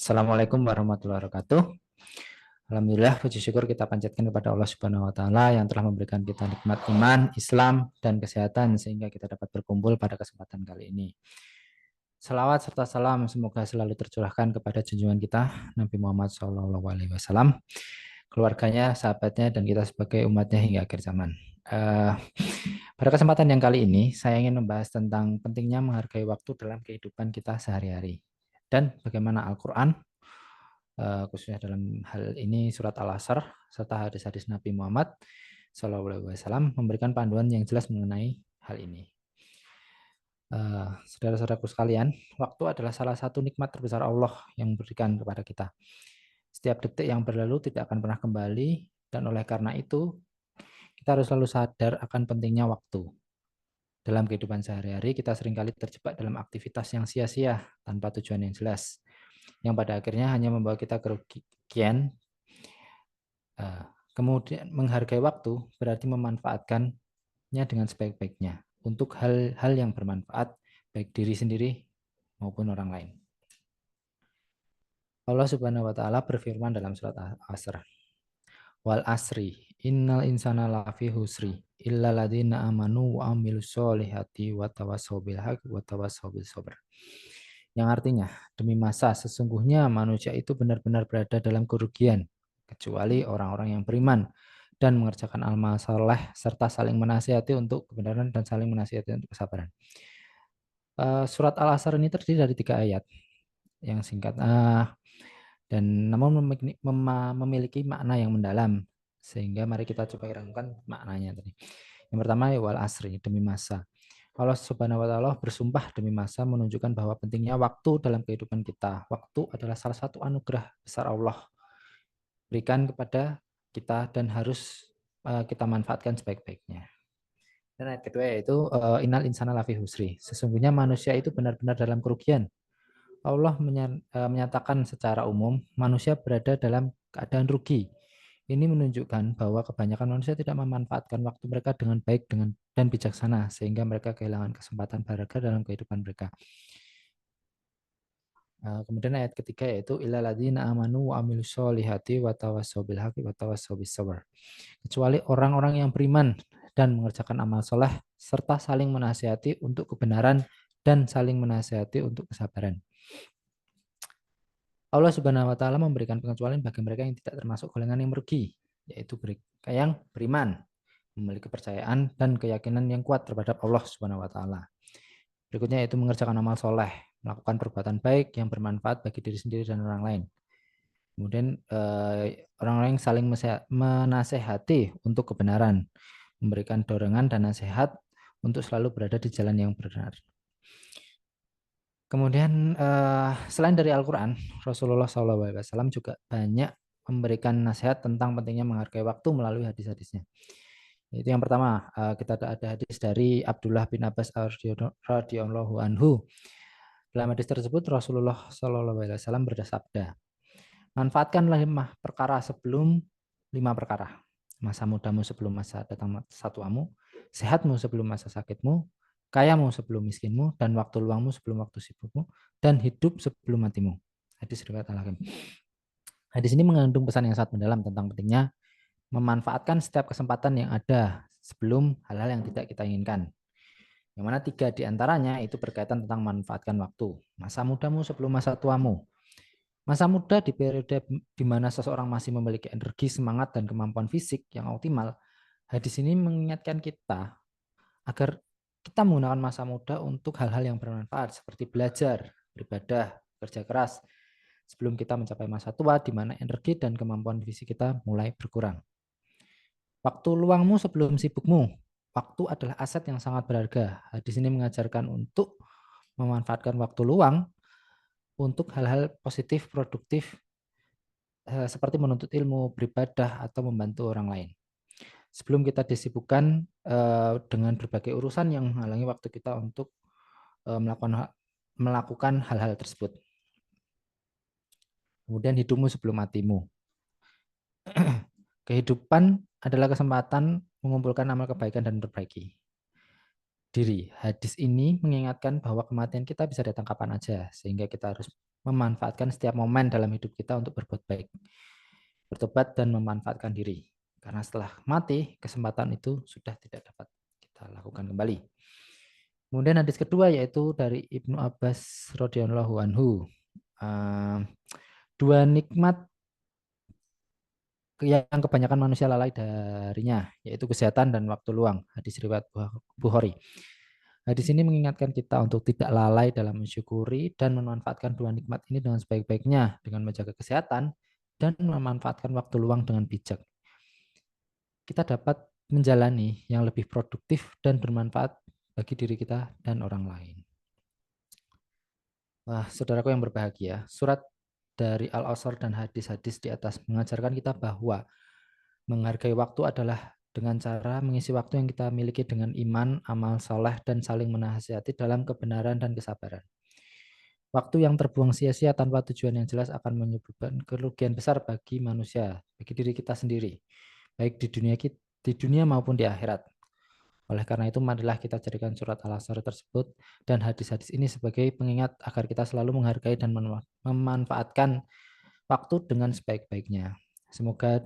Assalamualaikum warahmatullahi wabarakatuh. Alhamdulillah, puji syukur kita panjatkan kepada Allah Subhanahu wa Ta'ala yang telah memberikan kita nikmat iman, Islam, dan kesehatan sehingga kita dapat berkumpul pada kesempatan kali ini. Salawat serta salam semoga selalu tercurahkan kepada junjungan kita Nabi Muhammad SAW, keluarganya, sahabatnya, dan kita sebagai umatnya hingga akhir zaman. Pada kesempatan yang kali ini, saya ingin membahas tentang pentingnya menghargai waktu dalam kehidupan kita sehari-hari dan bagaimana Al-Quran khususnya dalam hal ini surat Al-Asr serta hadis-hadis Nabi Muhammad SAW memberikan panduan yang jelas mengenai hal ini. Saudara-saudaraku sekalian, waktu adalah salah satu nikmat terbesar Allah yang diberikan kepada kita. Setiap detik yang berlalu tidak akan pernah kembali, dan oleh karena itu kita harus selalu sadar akan pentingnya waktu. Dalam kehidupan sehari-hari kita seringkali terjebak dalam aktivitas yang sia-sia tanpa tujuan yang jelas, yang pada akhirnya hanya membawa kita kerugian. Kemudian menghargai waktu berarti memanfaatkannya dengan sebaik-baiknya untuk hal-hal yang bermanfaat baik diri sendiri maupun orang lain. Allah Subhanahu wa Ta'ala berfirman dalam surat Al-Asr, wal asri innal insana lafi husri illa ladina amanu wa amilus solihati wa tawassaw bil haqqi wa tawassaw bis sabr. Yang artinya, demi masa sesungguhnya manusia itu benar-benar berada dalam kerugian kecuali orang-orang yang beriman dan mengerjakan amal saleh serta saling menasihati untuk kebenaran dan saling menasihati untuk kesabaran. Surat Al-Asr ini terdiri dari 3 ayat yang singkat dan namun memiliki makna yang mendalam, sehingga mari kita coba renungkan maknanya tadi. Yang pertama, wal asri, demi masa. Allah Subhanahu wa Ta'ala bersumpah demi masa menunjukkan bahwa pentingnya waktu dalam kehidupan kita. Waktu adalah salah satu anugerah besar Allah berikan kepada kita dan harus kita manfaatkan sebaik-baiknya. Dan ayat kedua yaitu innal insana lafi husri. Sesungguhnya manusia itu benar-benar dalam kerugian. Allah menyatakan secara umum manusia berada dalam keadaan rugi. Ini menunjukkan bahwa kebanyakan manusia tidak memanfaatkan waktu mereka dengan baik dan bijaksana sehingga mereka kehilangan kesempatan berharga dalam kehidupan mereka. Kemudian ayat ketiga yaitu illal ladzina amanu wa amilus solihati wa tawassaw bil haqqi wa tawassaw bis sabr. Kecuali orang-orang yang beriman dan mengerjakan amal soleh serta saling menasihati untuk kebenaran dan saling menasihati untuk kesabaran. Allah Subhanahu wa Ta'ala memberikan pengecualian bagi mereka yang tidak termasuk golongan yang merugi, yaitu mereka yang beriman, memiliki kepercayaan dan keyakinan yang kuat terhadap Allah Subhanahu wa Ta'ala. Berikutnya yaitu mengerjakan amal soleh, melakukan perbuatan baik yang bermanfaat bagi diri sendiri dan orang lain. Kemudian orang-orang yang saling menasehati untuk kebenaran, memberikan dorongan dan nasihat untuk selalu berada di jalan yang benar. Kemudian selain dari Al-Quran, Rasulullah SAW juga banyak memberikan nasihat tentang pentingnya menghargai waktu melalui hadis-hadisnya. Itu yang pertama, kita ada hadis dari Abdullah bin Abbas radhiyallahu anhu. Dalam hadis tersebut Rasulullah SAW bersabda, manfaatkanlah 5 perkara sebelum 5 perkara. Masa mudamu sebelum masa datang satuamu, sehatmu sebelum masa sakitmu, kayamu sebelum miskinmu, dan waktu luangmu sebelum waktu sibukmu, dan hidup sebelum matimu. Hadis riwayat Al-Hakim. Hadis ini mengandung pesan yang sangat mendalam tentang pentingnya memanfaatkan setiap kesempatan yang ada sebelum hal-hal yang tidak kita inginkan. Yang mana 3 diantaranya itu berkaitan tentang memanfaatkan waktu. Masa mudamu sebelum masa tuamu. Masa muda di periode di mana seseorang masih memiliki energi, semangat, dan kemampuan fisik yang optimal. Hadis ini mengingatkan kita agar kita menggunakan masa muda untuk hal-hal yang bermanfaat seperti belajar, beribadah, kerja keras sebelum kita mencapai masa tua di mana energi dan kemampuan fisik kita mulai berkurang. Waktu luangmu sebelum sibukmu. Waktu adalah aset yang sangat berharga. Hadis ini mengajarkan untuk memanfaatkan waktu luang untuk hal-hal positif, produktif, seperti menuntut ilmu, beribadah, atau membantu orang lain. Sebelum kita disibukkan dengan berbagai urusan yang menghalangi waktu kita untuk melakukan hal-hal tersebut. Kemudian hidupmu sebelum matimu. Kehidupan adalah kesempatan mengumpulkan amal kebaikan dan memperbaiki. diri. Hadis ini mengingatkan bahwa kematian kita bisa datang kapan aja, sehingga kita harus memanfaatkan setiap momen dalam hidup kita untuk berbuat baik, bertobat dan memanfaatkan diri. Karena setelah mati, kesempatan itu sudah tidak dapat kita lakukan kembali. Kemudian hadis kedua yaitu dari Ibnu Abbas radhiyallahu anhu. Dua nikmat yang kebanyakan manusia lalai darinya, yaitu kesehatan dan waktu luang. Hadis riwayat Bukhari. Hadis ini mengingatkan kita untuk tidak lalai dalam mensyukuri dan memanfaatkan dua nikmat ini dengan sebaik-baiknya, dengan menjaga kesehatan dan memanfaatkan waktu luang dengan bijak. Kita dapat menjalani yang lebih produktif dan bermanfaat bagi diri kita dan orang lain. Wah, saudaraku yang berbahagia, surat dari Al-Asr dan hadis-hadis di atas mengajarkan kita bahwa menghargai waktu adalah dengan cara mengisi waktu yang kita miliki dengan iman, amal soleh, dan saling menasihati dalam kebenaran dan kesabaran. Waktu yang terbuang sia-sia tanpa tujuan yang jelas akan menyebabkan kerugian besar bagi manusia, bagi diri kita sendiri, baik di dunia maupun di akhirat. Oleh karena itu, marilah kita jadikan surat Al-Asr tersebut dan hadis-hadis ini sebagai pengingat agar kita selalu menghargai dan memanfaatkan waktu dengan sebaik-baiknya. Semoga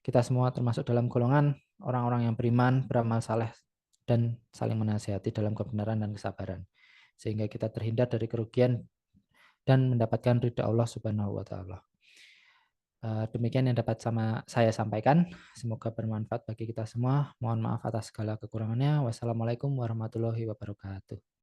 kita semua termasuk dalam golongan orang-orang yang beriman, beramal saleh, dan saling menasihati dalam kebenaran dan kesabaran. Sehingga kita terhindar dari kerugian dan mendapatkan ridha Allah Subhanahu wa Ta'ala. Demikian yang dapat saya sampaikan. Semoga bermanfaat bagi kita semua. Mohon maaf atas segala kekurangannya. Wassalamualaikum warahmatullahi wabarakatuh.